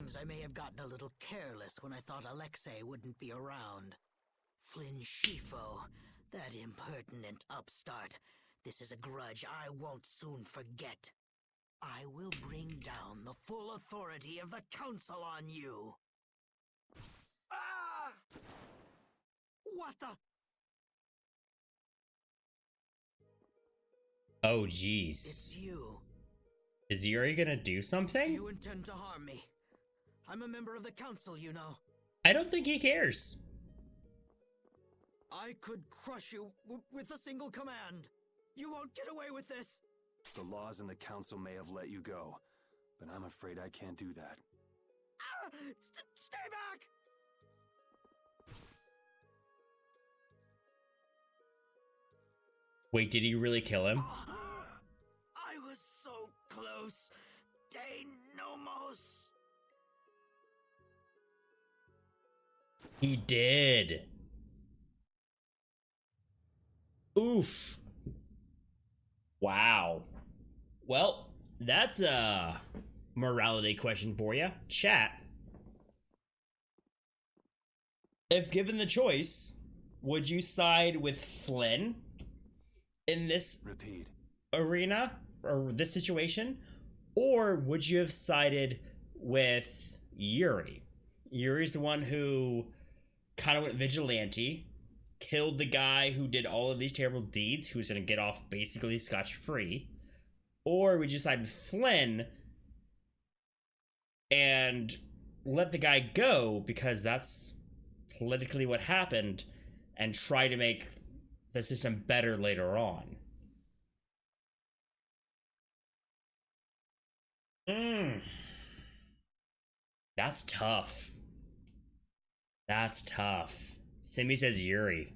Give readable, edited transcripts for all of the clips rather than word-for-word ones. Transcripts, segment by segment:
I may have gotten a little careless when I thought Alexei wouldn't be around. Flynn Shifo, that impertinent upstart. This is a grudge I won't soon forget. I will bring down the full authority of the Council on you. Ah! What the? Oh, jeez. It's you. Is Yuri gonna do something? Do you intend to harm me? I'm a member of the Council, you know. I don't think he cares. I could crush you with a single command. You won't get away with this. The laws and the Council may have let you go, but I'm afraid I can't do that. Ah! Stay back! Wait, did he really kill him? I was so close. De nomos. He did. Oof. Wow. Well, that's a morality question for you. Chat. If given the choice, would you side with Flynn in this arena or this situation? Or would you have sided with Yuri? Yuri's the one who kind of went vigilante, killed the guy who did all of these terrible deeds, who's going to get off basically scotch-free. Or would you side with Flynn and let the guy go because that's politically what happened and try to make the system better later on? That's tough. That's tough. Simi says Yuri.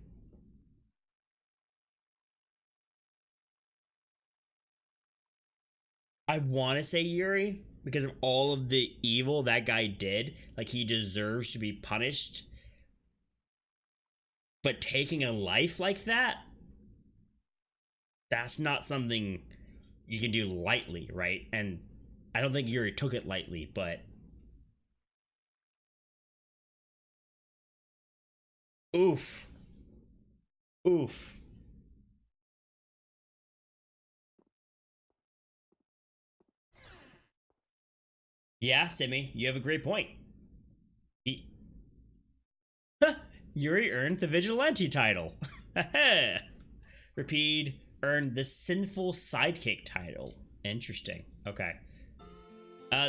I want to say Yuri because of all of the evil that guy did. Like, he deserves to be punished. But taking a life like that, that's not something you can do lightly, right? And I don't think Yuri took it lightly, but oof. Oof. Yeah, Simi, you have a great point. Yuri earned the Vigilante title. Rapide earned the Sinful Sidekick title. Interesting. Okay.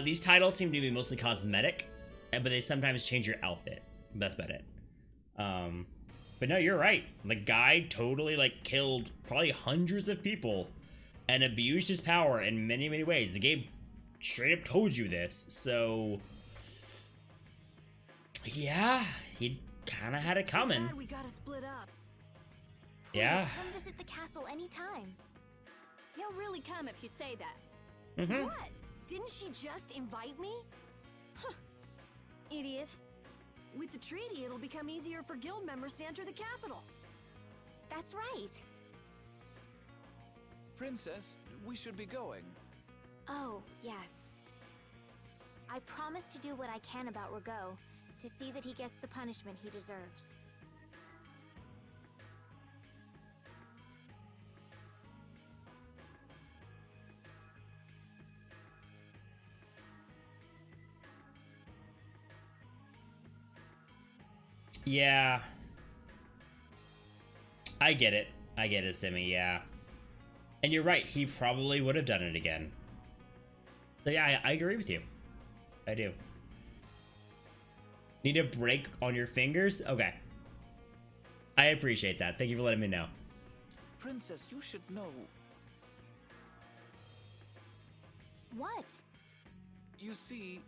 These titles seem to be mostly cosmetic, but they sometimes change your outfit. Best bet it. But no, you're right. The guy totally, like, killed probably hundreds of people and abused his power in many, many ways. The game straight up told you this, so yeah, he kind of had it coming. We gotta split up. Please, Yeah. come visit the castle anytime. He'll really come if you say that. Mm-hmm. What? Didn't she just invite me? Huh. Idiot. With the treaty, it'll become easier for guild members to enter the capital. That's right. Princess, we should be going. Oh, yes. I promise to do what I can about Rago, to see that he gets the punishment he deserves. Yeah. I get it. I get it, Simi, yeah. And you're right, he probably would have done it again. So yeah, I agree with you. I do. Need a break on your fingers? Okay. I appreciate that. Thank you for letting me know. Princess, you should know. What? You see,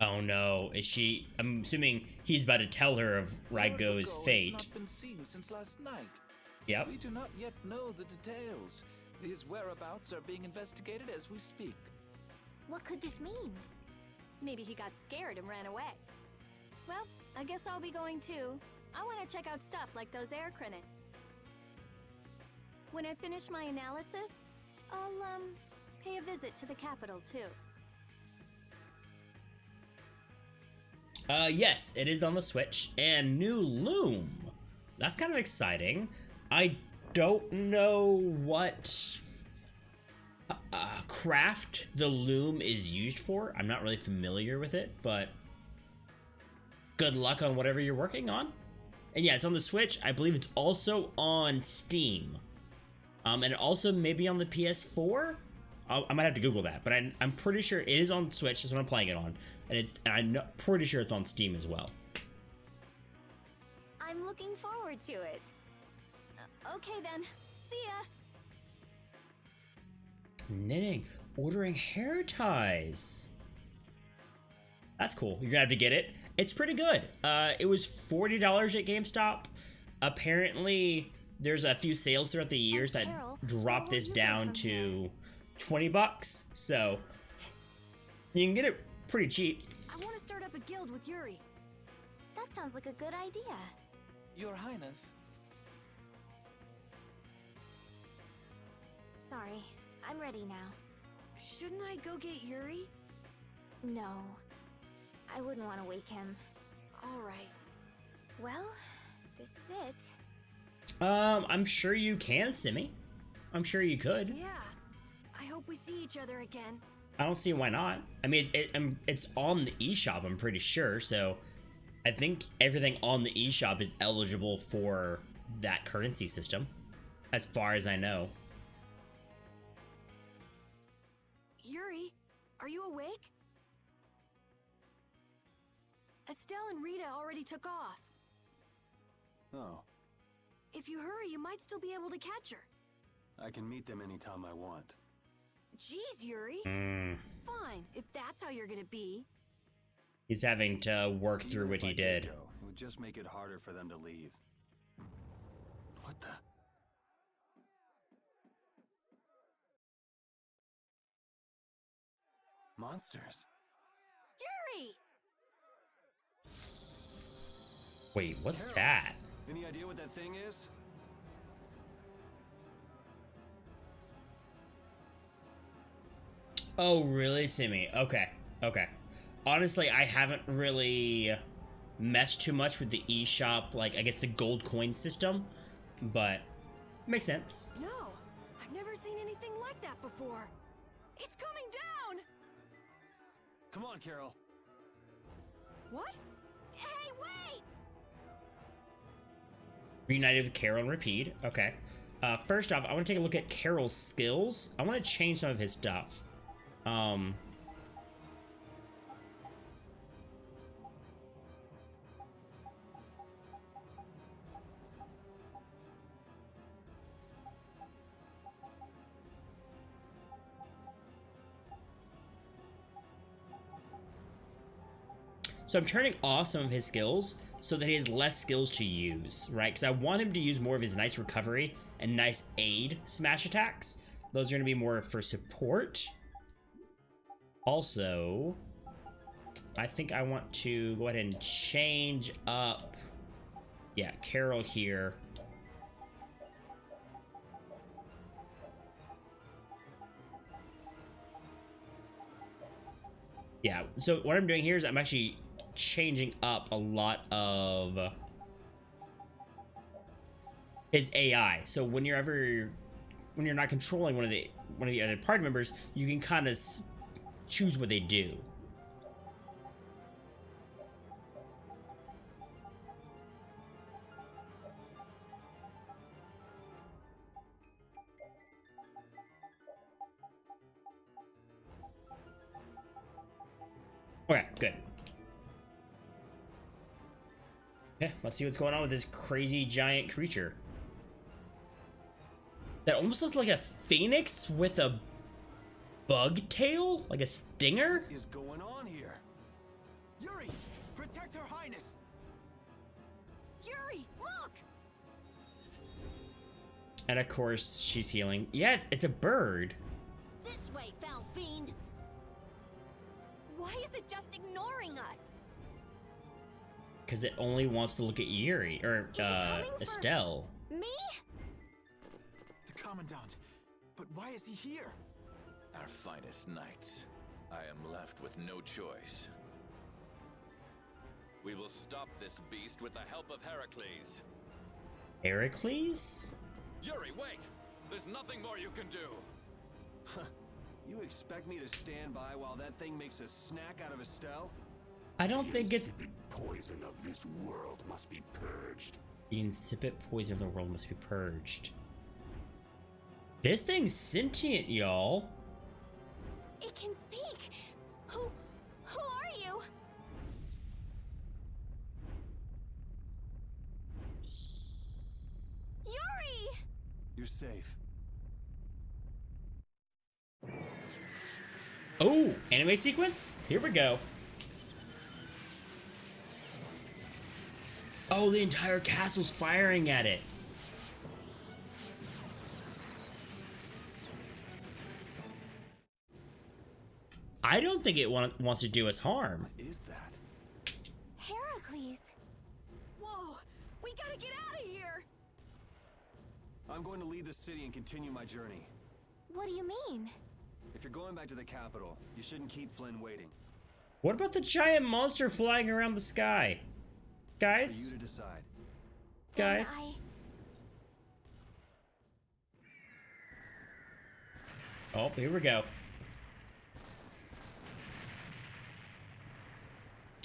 Oh no, is she? I'm assuming he's about to tell her of Rago's Rago fate. has not been seen since last night. Yep. We do not yet know the details. These whereabouts are being investigated as we speak. What could this mean? Maybe he got scared and ran away. Well, I guess I'll be going too. I want to check out stuff like those air crennet. When I finish my analysis, I'll, pay a visit to the capital, too. Yes, it is on the Switch, and new Loom. That's kind of exciting. I don't know what craft the Loom is used for. I'm not really familiar with it, but good luck on whatever you're working on. And yeah, it's on the Switch. I believe it's also on Steam. And it also maybe on the PS4. I might have to Google that, but I'm pretty sure it is on Switch. That's what I'm playing it on, and I'm pretty sure it's on Steam as well. I'm looking forward to it. Okay then, see ya! Knitting, ordering hair ties. That's cool. You're gonna have to get it. It's pretty good. It was $40 at GameStop. Apparently, there's a few sales throughout the years that drop this down to $20, so you can get it pretty cheap. I want to start up a guild with Yuri. That sounds like a good idea. Your Highness. Sorry, I'm ready now. Shouldn't I go get Yuri? No, I wouldn't want to wake him. All right. Well, this is it. I'm sure you can, Simi. I'm sure you could. Yeah. I hope we see each other again. I don't see why not. I mean, it's on the eShop, I'm pretty sure, so I think everything on the eShop is eligible for that currency system, as far as I know. Yuri, are you awake? Estelle and Rita already took off. Oh, If you hurry, you might still be able to catch her. I can meet them anytime I want. Jeez, Yuri. Fine, if that's how you're gonna be. He's having to work through Even what if he I did. go, it would just make it harder for them to leave. What the? Monsters. Yuri! Wait, what's Carol. that? Any idea what that thing is? Oh, really, Simi? Okay, okay. Honestly, I haven't really messed too much with the eShop, like, I guess the gold coin system, but makes sense. No, I've never seen anything like that before. It's coming down! Come on, Carol. What? Hey, wait! Reunited with Carol and Repeat. Okay. First off, I want to take a look at Carol's skills. I want to change some of his stuff. So I'm turning off some of his skills so that he has less skills to use, right? Because I want him to use more of his nice recovery and nice aid smash attacks. Those are going to be more for support. Also, I think I want to go ahead and change up, yeah, Carol here. Yeah, so what I'm doing here is I'm actually changing up a lot of his AI. So when you're not controlling one of the other party members, you can kind of choose what they do. Okay, good. Okay, let's see what's going on with this crazy giant creature. That almost looks like a phoenix with a bug tail? Like a stinger? What is going on here? Yuri, protect Her Highness. Yuri, look! And of course, she's healing. Yeah, it's a bird. This way, foul fiend! Why is it just ignoring us? Because it only wants to look at Yuri, or Is it coming for Estelle. Me? The Commandant. But why is he here? Our finest knights. I am left with no choice. We will stop this beast with the help of Heracles. Heracles? Yuri, wait! There's nothing more you can do! You expect me to stand by while that thing makes a snack out of Estelle? I don't think it's... insipid poison of this world must be purged. The insipid poison of the world must be purged. This thing's sentient, y'all. It can speak. Who are you? Yuri! You're safe. Oh, anime sequence? Here we go. Oh, the entire castle's firing at it. I don't think it wants to do us harm. What is that? Heracles. Whoa! We gotta get out of here! I'm going to leave the city and continue my journey. What do you mean? If you're going back to the capital, you shouldn't keep Flynn waiting. What about the giant monster flying around the sky? It's Guys? for you to decide. Guys? Oh, here we go.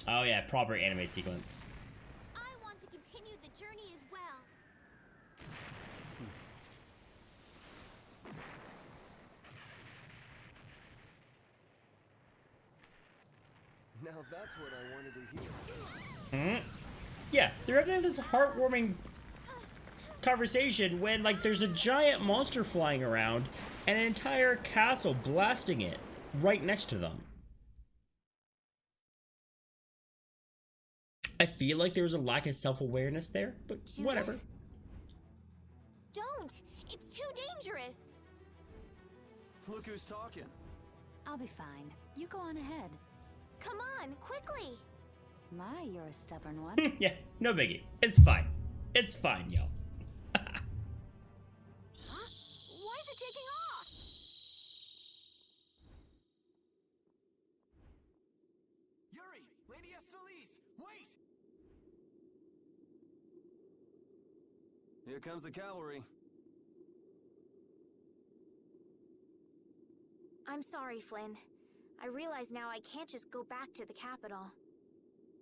Oh yeah, proper anime sequence. I want to continue the journey as well. Now that's what I wanted to hear. Yeah, they're having this heartwarming conversation when, like, there's a giant monster flying around and an entire castle blasting it right next to them. I feel like there was a lack of self-awareness there, but Judith? whatever. Don't! It's too dangerous! Look who's talking. I'll be fine. You go on ahead. Come on, quickly! My, you're a stubborn one. Yeah, no biggie. It's fine. It's fine, y'all. Huh? Why is it taking off? Yuri! Lady Estellise! Wait! Here comes the cavalry. I'm sorry, Flynn. I realize now I can't just go back to the capital.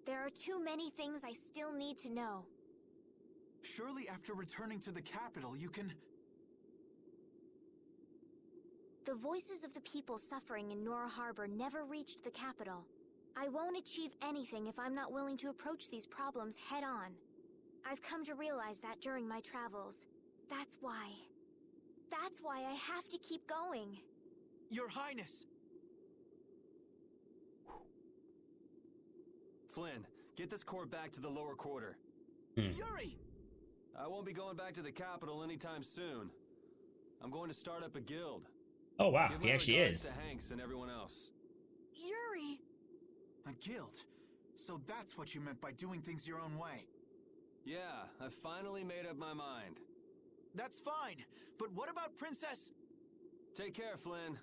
There are too many things I still need to know. Surely after returning to the capital, you can... The voices of the people suffering in Nora Harbor never reached the capital. I won't achieve anything if I'm not willing to approach these problems head-on. I've come to realize that during my travels. That's why I have to keep going. Your Highness! Flynn, get this corps back to the lower quarter. Yuri! I won't be going back to the capital anytime soon. I'm going to start up a guild. Oh wow, Give he my actually regards is. to Hanks and everyone else. Yuri! A guild. So that's what you meant by doing things your own way. Yeah, I finally made up my mind. That's fine, but what about Princess... Take care, Flynn.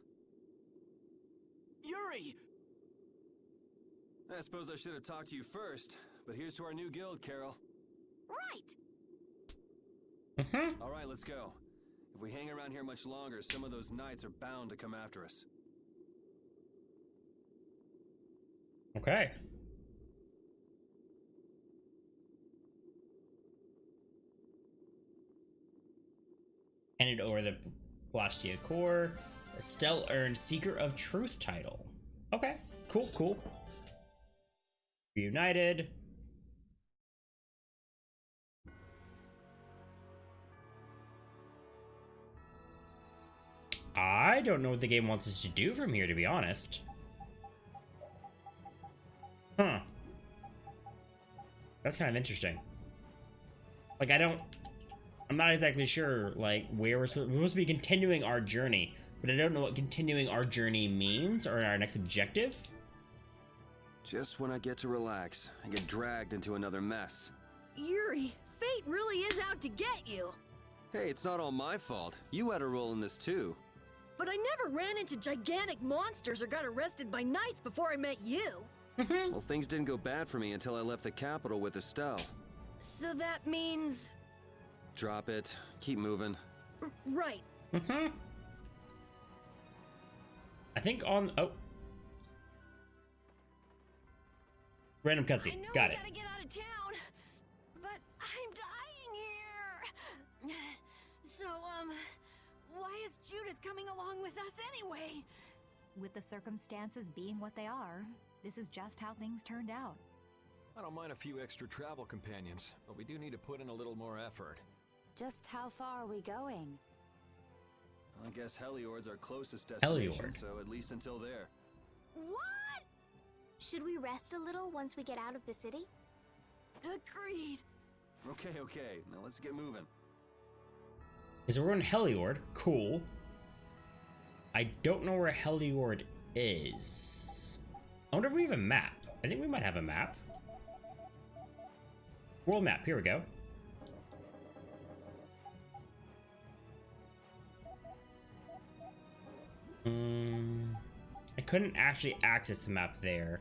Yuri! I suppose I should have talked to you first, but here's to our new guild, Carol. Right! All right, let's go. If we hang around here much longer, some of those knights are bound to come after us. Okay. Handed over the Blastia core. Estelle earned Seeker of Truth title. Okay, cool. Reunited. I don't know what the game wants us to do from here, to be honest. Huh. That's kind of interesting. Like, I'm not exactly sure, like, where we're supposed to be continuing our journey, but I don't know what continuing our journey means or our next objective. Just when I get to relax, I get dragged into another mess. Yuri, fate really is out to get you! Hey, it's not all my fault. You had a role in this too. But I never ran into gigantic monsters or got arrested by knights before I met you. Well, things didn't go bad for me until I left the capital with Estelle. So that means... Drop it. Keep moving. Right. I think on... Oh. Random cutscene. I know Got we it. gotta get out of town, but I'm dying here. So, why is Judith coming along with us anyway? With the circumstances being what they are, this is just how things turned out. I don't mind a few extra travel companions, but we do need to put in a little more effort. Just how far are we going? I guess Heliord's our closest destination, Heliord. so at least until there. What? Should we rest a little once we get out of the city? Agreed. Okay, now let's get moving. Because we're in Heliord. Cool. I don't know where Heliord is. I wonder if we have a map. I think we might have a map. World map. Here we go. I couldn't actually access the map there.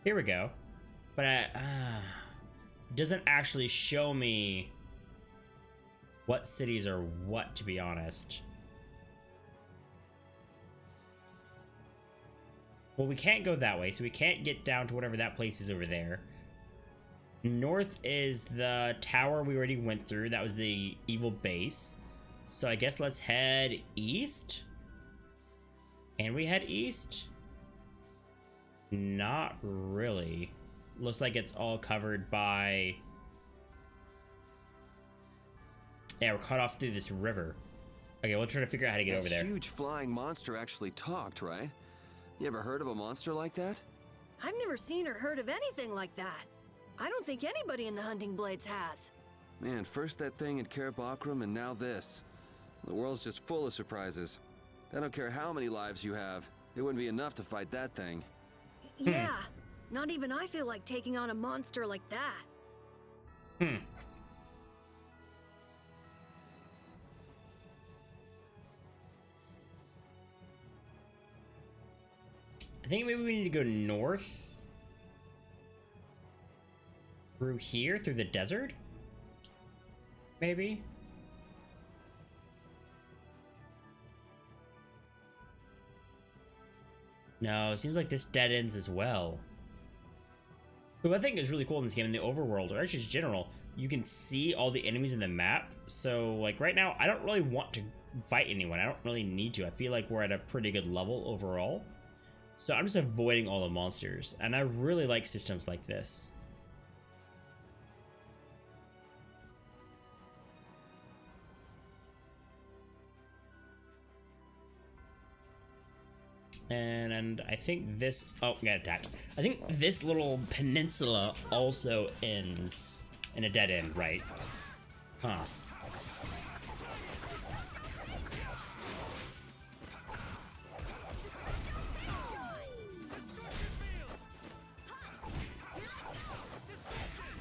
Here we go. But it doesn't actually show me what cities are what, to be honest. Well, we can't go that way, so we can't get down to whatever that place is over there. North is the tower we already went through. That was the evil base. So I guess let's head east. Can we head east? Not really. Looks like it's all covered by... Yeah, we're cut off through this river. Okay, we'll try to figure out how to get over there. That huge flying monster actually talked, right? You ever heard of a monster like that? I've never seen or heard of anything like that. I don't think anybody in the Hunting Blades has. Man, first that thing in Karabakram and now this. The world's just full of surprises. I don't care how many lives you have. It wouldn't be enough to fight that thing. Yeah, not even I feel like taking on a monster like that. I think maybe we need to go north. Through here, through the desert? Maybe? No, it seems like this dead ends as well. So I think is really cool in this game, in the overworld, or actually just general, you can see all the enemies in the map. So, like, right now, I don't really want to fight anyone. I don't really need to. I feel like we're at a pretty good level overall. So I'm just avoiding all the monsters. And I really like systems like this. And I think this... Oh, we got attacked. I think this little peninsula also ends in a dead end, right? Huh.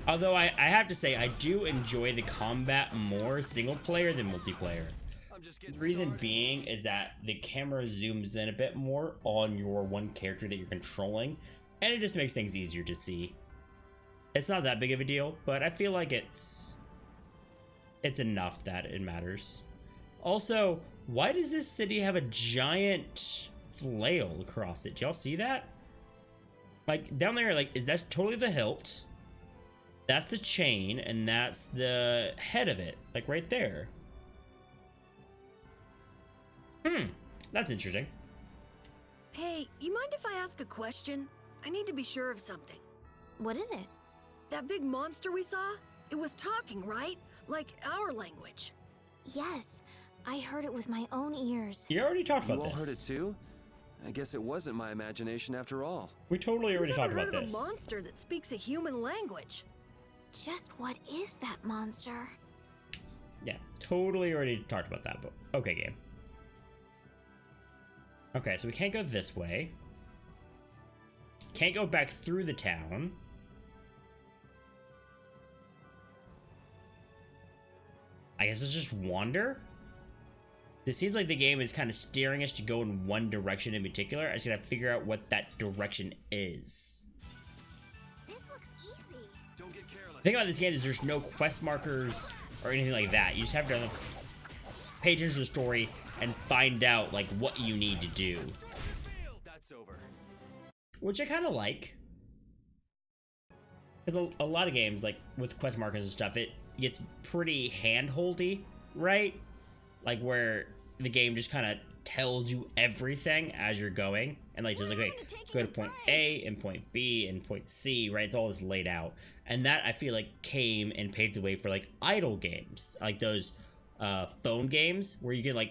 Although I have to say, I do enjoy the combat more single player than multiplayer. The reason being is that the camera zooms in a bit more on your one character that you're controlling, and it just makes things easier to see. It's not that big of a deal, but I feel like it's enough that it matters. Also, why does this city have a giant flail across it? Do y'all see that? Like, down there, like, is that totally the hilt? That's the chain, and that's the head of it, like right there. That's interesting. Hey, you mind if I ask a question? I need to be sure of something. What is it? That big monster we saw? It was talking, right? Like our language. Yes, I heard it with my own ears. You already talked about You all this. heard it too? I guess it wasn't my imagination after all. We totally already Who's talked ever about heard this. of a monster that speaks a human language? Just what is that monster? Yeah, totally already talked about that, but okay, game. Okay, so we can't go this way. Can't go back through the town. I guess let's just wander. It seems like the game is kind of steering us to go in one direction in particular. I just gotta figure out what that direction is. This looks easy. Don't get careless. The thing about this game is there's no quest markers or anything like that. You just have to pay attention to the story and find out like what you need to do. That's over. Which I kind of like. Because a lot of games, like with quest markers and stuff, it gets pretty hand-holdy, right? Like where the game just kind of tells you everything as you're going. And like, just like, okay, go to point A and point B and point C, right? It's all just laid out. And that, I feel like, came and paved the way for like idle games. Like those phone games where you can like